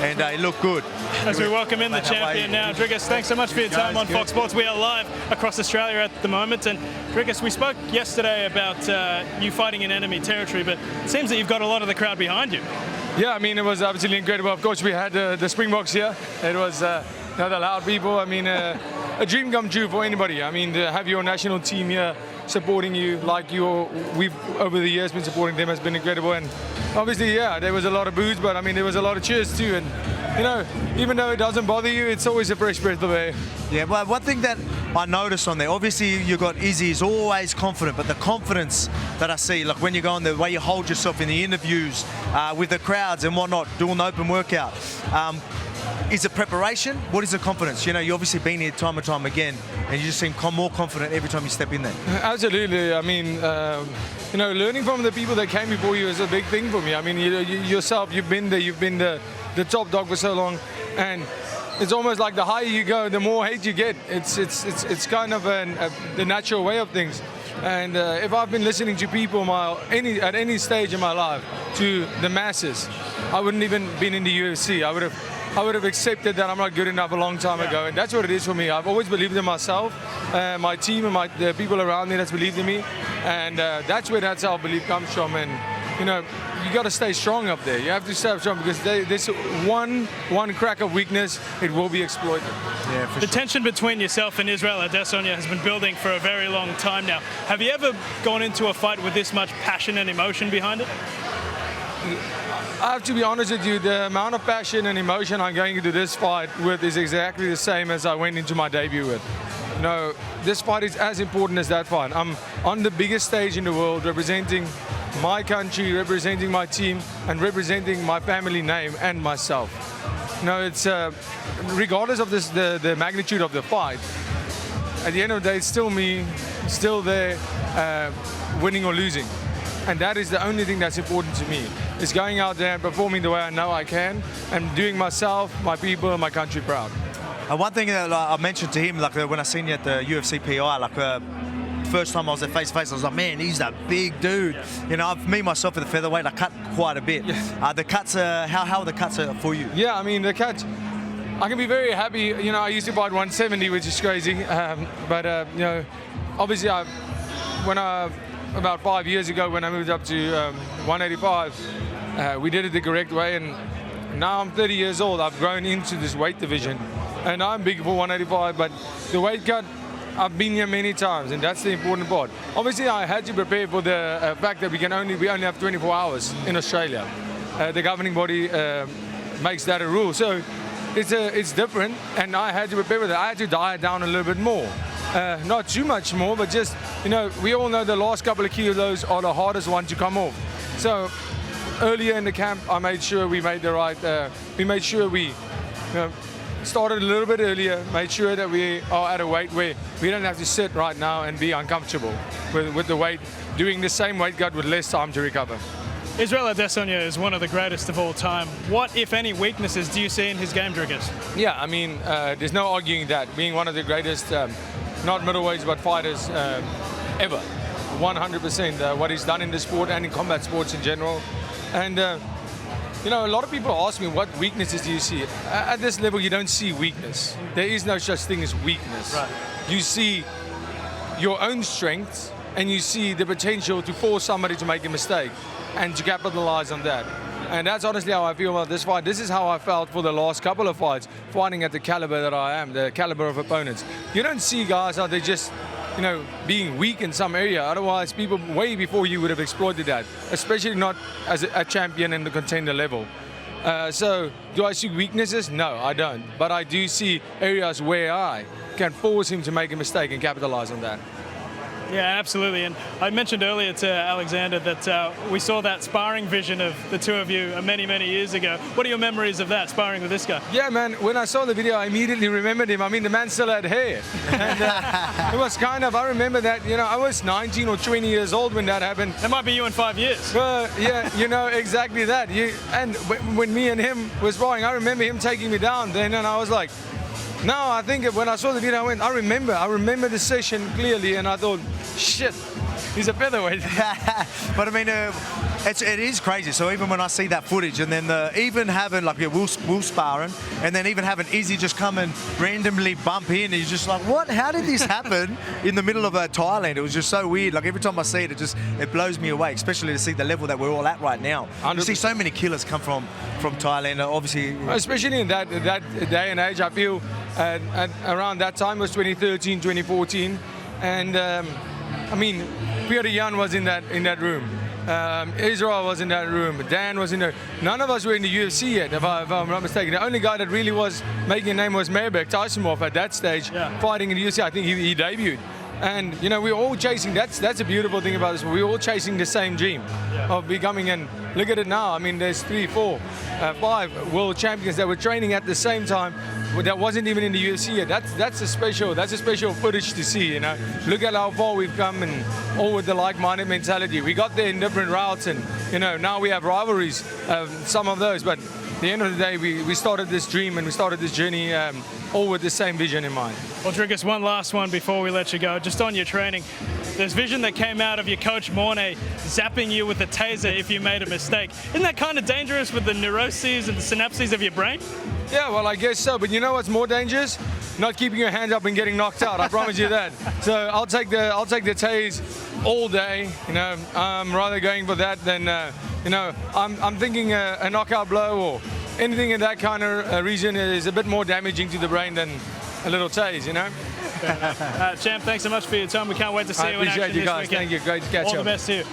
and it looked good. As we welcome in the champion now, Dricus, thanks so much for your time on Fox Sports. We are live across Australia at the moment, and Dricus, we spoke yesterday about you fighting in enemy territory, but it seems that you've got a lot of the crowd behind you. Yeah, I mean, it was absolutely incredible. Of course, we had the Springboks here. It was the loud people. I mean, a dream come true for anybody. I mean, to have your national team here supporting you like we've over the years been supporting them has been incredible. And obviously, yeah, there was a lot of boos, but I mean, there was a lot of cheers too. And you know, even though it doesn't bother you, it's always a fresh breath of air. Yeah, well, one thing that I noticed on there, obviously you got Izzy is always confident, but the confidence that I see, like when you go on the way you hold yourself in the interviews with the crowds and whatnot, doing the open workout. Is it preparation? What is the confidence? You know, you've obviously been here time and time again, and you just seem more confident every time you step in there. Absolutely. I mean, you know, learning from the people that came before you is a big thing for me. I mean, you yourself, you've been there, you've been the top dog for so long, and it's almost like the higher you go, the more hate you get. It's kind of the natural way of things. And if I've been listening to people at any stage in my life, to the masses, I wouldn't even been in the UFC. I would have accepted that I'm not good enough a long time ago, and that's what it is for me. I've always believed in myself, my team, and the people around me that's believed in me, and that's where that self-belief comes from. And you know, you got to stay strong up there. You have to stay strong because there's one crack of weakness, it will be exploited. Yeah, for the sure. tension between yourself and Israel Adesanya has been building for a very long time now. Have you ever gone into a fight with this much passion and emotion behind it? I have to be honest with you, the amount of passion and emotion I'm going into this fight with is exactly the same as I went into my debut with. You know, this fight is as important as that fight. I'm on the biggest stage in the world, representing my country, representing my team, and representing my family name and myself. You know, it's regardless of the magnitude of the fight, at the end of the day, it's still me, still there, winning or losing. And that is the only thing that's important to me, is going out there and performing the way I know I can, and doing myself, my people, and my country proud. And one thing that I mentioned to him, like when I seen you at the UFC PI, like first time I was at face-to-face, I was like, man, he's that big dude. You know, me myself at the featherweight, I cut quite a bit. Yeah. The cuts, how are the cuts for you? Yeah, I mean, the cuts, I can be very happy. You know, I used to fight 170, which is crazy. But you know, obviously, about 5 years ago when I moved up to 185, we did it the correct way, and now I'm 30 years old. I've grown into this weight division, and I'm big for 185, but the weight cut, I've been here many times, and that's the important part. Obviously, I had to prepare for the fact that we only have 24 hours in Australia. The governing body makes that a rule, so it's different, and I had to prepare for that. I had to diet down a little bit more. Not too much more, but just, you know, we all know the last couple of kilos are the hardest one to come off. So earlier in the camp, I made sure we made the right, we made sure we started a little bit earlier, made sure that we are at a weight where we don't have to sit right now and be uncomfortable with the weight, doing the same weight cut with less time to recover. Israel Adesanya is one of the greatest of all time. What, if any, weaknesses do you see in his game, Dricus? Yeah, I mean, there's no arguing that. Being one of the greatest, not middleweights, but fighters ever. 100%. What he's done in the sport and in combat sports in general. And, you know, a lot of people ask me, what weaknesses do you see? At this level, you don't see weakness. There is no such thing as weakness. Right. You see your own strengths, and you see the potential to force somebody to make a mistake and to capitalize on that. And that's honestly how I feel about this fight. This is how I felt for the last couple of fights, fighting at the caliber that I am, the caliber of opponents. You don't see guys out there just, you know, being weak in some area. Otherwise, people way before you would have exploited that, especially not as a champion in the contender level. So, do I see weaknesses? No, I don't. But I do see areas where I can force him to make a mistake and capitalize on that. Yeah, absolutely. And I mentioned earlier to Alexander that we saw that sparring vision of the two of you many, many years ago. What are your memories of that, sparring with this guy? Yeah, man, when I saw the video, I immediately remembered him. I mean, the man still had hair. And it was kind of, I remember that, you know, I was 19 or 20 years old when that happened. That might be you in 5 years. Yeah, you know, exactly that. And when me and him was sparring, I remember him taking me down then, and I was like, no, I think when I saw the video, I remember the session clearly, and I thought, shit, he's a featherweight. But I mean, It is crazy. So even when I see that footage, and then even having like we'll sparring, and then even having Izzy just come and randomly bump in, and you're just like, what? How did this happen in the middle of Thailand? It was just so weird. Like every time I see it, it blows me away. Especially to see the level that we're all at right now. 100%. You see so many killers come from Thailand. Obviously, especially in that day and age, I feel at around that time was 2013, 2014, and I mean, Peter Yan was in that room. Israel was in that room. Dan was in there. None of us were in the UFC yet, if I'm not mistaken. The only guy that really was making a name was Mayberg Tysonov at that stage, fighting in the UFC. I think he debuted. And you know, we're all chasing. That's a beautiful thing about this. We're all chasing the same dream of becoming. And look at it now. I mean, there's 3, 4, 5 world champions that were training at the same time. That wasn't even in the UFC yet. That's a special footage to see. You know, look at how far we've come, and all with the like-minded mentality. We got there in different routes, and you know, now we have rivalries. Some of those, but at the end of the day, we started this dream and we started this journey all with the same vision in mind. Well, Dricus, one last one before we let you go. Just on your training, there's vision that came out of your coach Mornay zapping you with a taser if you made a mistake. Isn't that kind of dangerous with the neuroses and the synapses of your brain? Yeah, well, I guess so. But you know what's more dangerous? Not keeping your hands up and getting knocked out. I promise you that. So I'll take the tase all day. You know, I'm rather going for that than you know. I'm thinking a knockout blow or anything in that kind of region is a bit more damaging to the brain than a little tase. You know. Champ, thanks so much for your time. We can't wait to see you in action this weekend. Thank you. Great to catch up. All the best to you.